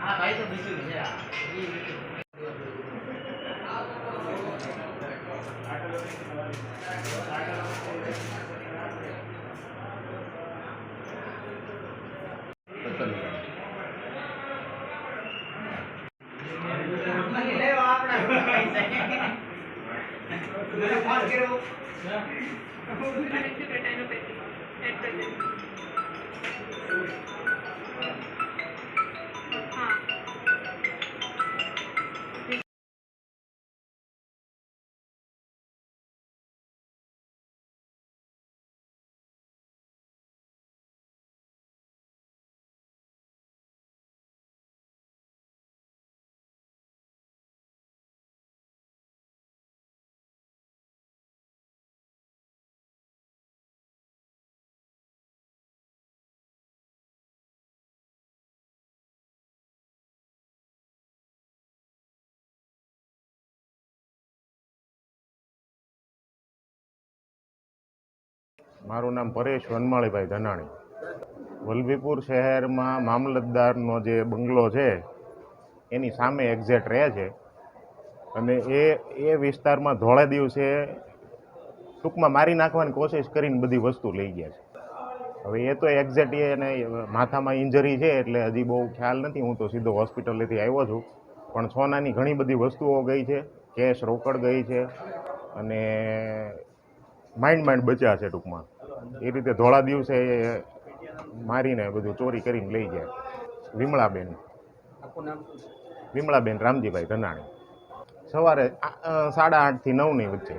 હા ભાઈ તો બીજું છે મારું નામ પરેશ વનમાળીભાઈ ધનાણી. વલભીપુર શહેરમાં મામલતદારનો જે બંગલો છે એની સામે એક્ઝેક્ટ રહે છે અને એ વિસ્તારમાં ધોળે દિવસે ટૂંકમાં મારી નાખવાની કોશિશ કરીને બધી વસ્તુ લઈ ગયા છે. હવે એ તો એક્ઝેક્ટ એને માથામાં ઇન્જરી છે એટલે હજી બહુ ખ્યાલ નથી. હું તો સીધો હોસ્પિટલેથી આવ્યો છું. પણ સોનાની ઘણી બધી વસ્તુઓ ગઈ છે, કેશ રોકડ ગઈ છે અને માઇન્ડ બચ્યા છે. ટૂંકમાં એ રીતે ધોળા દિવસે મારીને બધું ચોરી કરીને લઈ ગયા. વિમળાબેન રામજીભાઈ ધનાણી. સવારે 8:30 થી 9ની વચ્ચે.